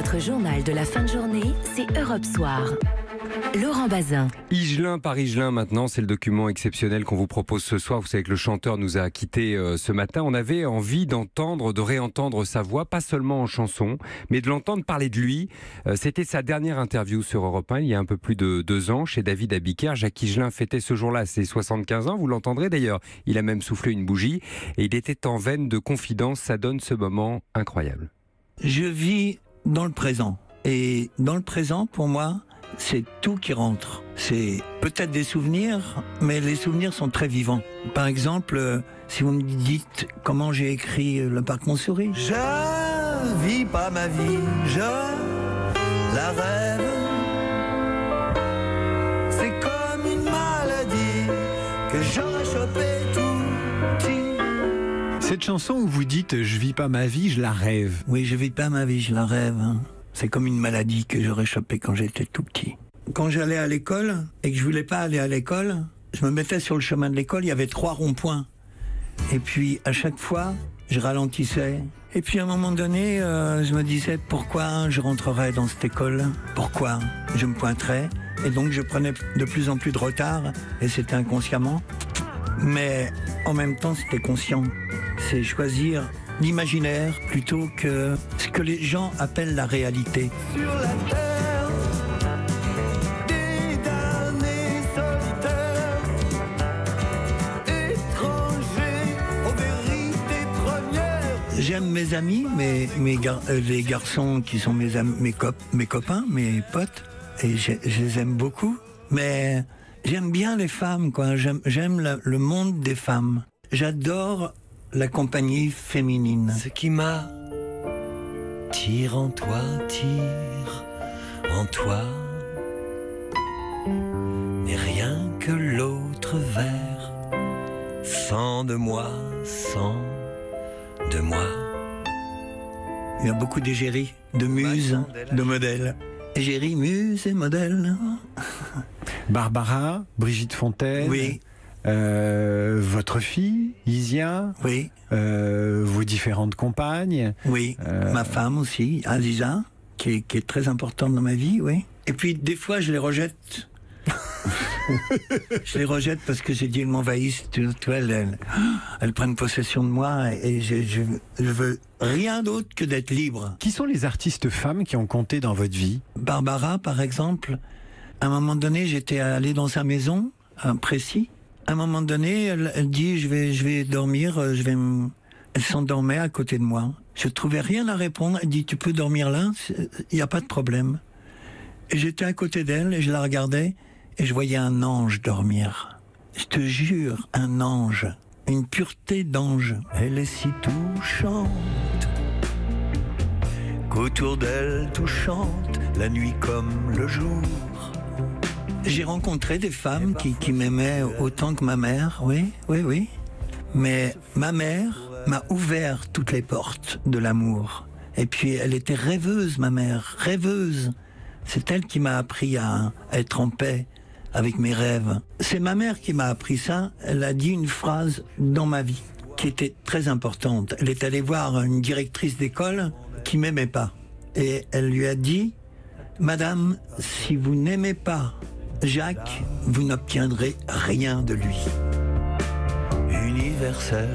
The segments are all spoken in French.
Votre journal de la fin de journée, c'est Europe Soir. Laurent Bazin. Higelin par Higelin maintenant, c'est le document exceptionnel qu'on vous propose ce soir. Vous savez que le chanteur nous a quittés ce matin. On avait envie de réentendre sa voix, pas seulement en chanson, mais de l'entendre parler de lui. C'était sa dernière interview sur Europe 1, il y a un peu plus de 2 ans, chez David Abiker. Jacques Higelin fêtait ce jour-là ses 75 ans, vous l'entendrez d'ailleurs. Il a même soufflé une bougie et il était en veine de confidence. Ça donne ce moment incroyable. Je vis dans le présent. Et dans le présent, pour moi, c'est tout qui rentre. C'est peut-être des souvenirs, mais les souvenirs sont très vivants. Par exemple, si vous me dites comment j'ai écrit Le Parc Montsouris. Je vis pas ma vie, je la rêve. C'est comme une maladie que j'aurais chopé tout petit. Cette chanson où vous dites « Je vis pas ma vie, je la rêve ». Oui, je vis pas ma vie, je la rêve. C'est comme une maladie que j'aurais chopée quand j'étais tout petit. Quand j'allais à l'école et que je voulais pas aller à l'école, je me mettais sur le chemin de l'école, il y avait 3 ronds-points. Et puis à chaque fois, je ralentissais. Et puis à un moment donné, je me disais pourquoi je rentrerais dans cette école, pourquoi je me pointerais. Et donc je prenais de plus en plus de retard, et c'était inconsciemment. Mais en même temps, c'était conscient. C'est choisir l'imaginaire plutôt que ce que les gens appellent la réalité. Sur la terre, des damnés solitaires, étrangers aux vérités premières. J'aime mes amis, les garçons qui sont mes copains, mes potes, et je les aime beaucoup. Mais j'aime bien les femmes, quoi. J'aime le monde des femmes. J'adore la compagnie féminine. Ce qui m'a tire en toi, n'est rien que l'autre verre, sans de moi. Il y a beaucoup d'égéries, de muses, de modèles. Égérie, muse et modèle. Barbara, Brigitte Fontaine. Oui. Votre fille, Isia. Oui. Vos différentes compagnes. Oui. Ma femme aussi, Aziza, qui est très importante dans ma vie, oui. Et puis, des fois, je les rejette. Je les rejette parce que j'ai dit, elles m'envahissent. Elles prennent possession de moi et je veux rien d'autre que d'être libre. Qui sont les artistes femmes qui ont compté dans votre vie? Barbara, par exemple. À un moment donné, j'étais allé dans sa maison, à Précy. À un moment donné, elle dit, je vais dormir, Elle s'endormait à côté de moi. Je trouvais rien à répondre. Elle dit, tu peux dormir là, il n'y a pas de problème. Et j'étais à côté d'elle, et je la regardais, et je voyais un ange dormir. Je te jure, un ange. Une pureté d'ange. Elle est si touchante, qu'autour d'elle tout chante, la nuit comme le jour. J'ai rencontré des femmes qui m'aimaient autant que ma mère, oui. Mais ma mère m'a ouvert toutes les portes de l'amour. Et puis elle était rêveuse, ma mère, rêveuse. C'est elle qui m'a appris à être en paix avec mes rêves. C'est ma mère qui m'a appris ça. Elle a dit une phrase dans ma vie qui était très importante. Elle est allée voir une directrice d'école qui m'aimait pas. Et elle lui a dit, Madame, si vous n'aimez pas Jacques, vous n'obtiendrez rien de lui. Universel.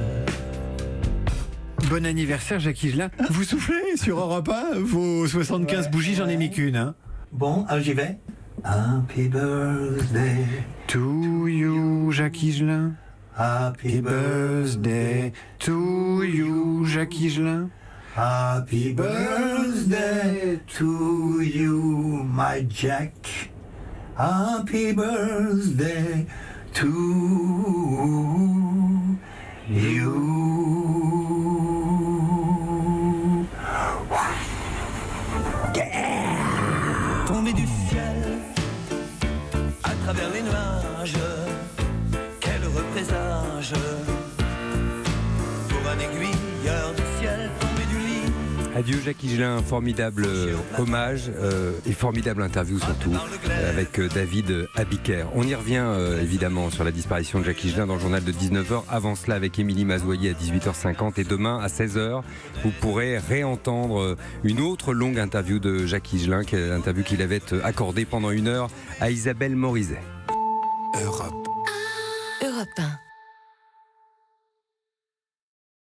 Bon anniversaire, Jacques Higelin. Vous soufflez sur Europe 1 vos 75 bougies, j'en ai mis qu'une. Hein. Bon, j'y vais. Happy birthday to you, Jacques Higelin. Happy birthday to you, Jacques Higelin. Happy birthday to you, my Jack. Happy birthday to you. Yeah. Tombé du ciel à travers les nuages, quel heureux présage pour un aiguilleur du ciel tombé du lit. Adieu Jacques Higelin, formidable hommage et formidable interview surtout avec David Abiker. On y revient évidemment sur la disparition de Jacques Higelin dans le journal de 19h. Avant cela avec Émilie Mazoyer à 18h50 et demain à 16h, vous pourrez réentendre une autre longue interview de Jacques Higelin, interview qu'il avait accordée pendant 1 heure à Isabelle Morizet. Europe 1.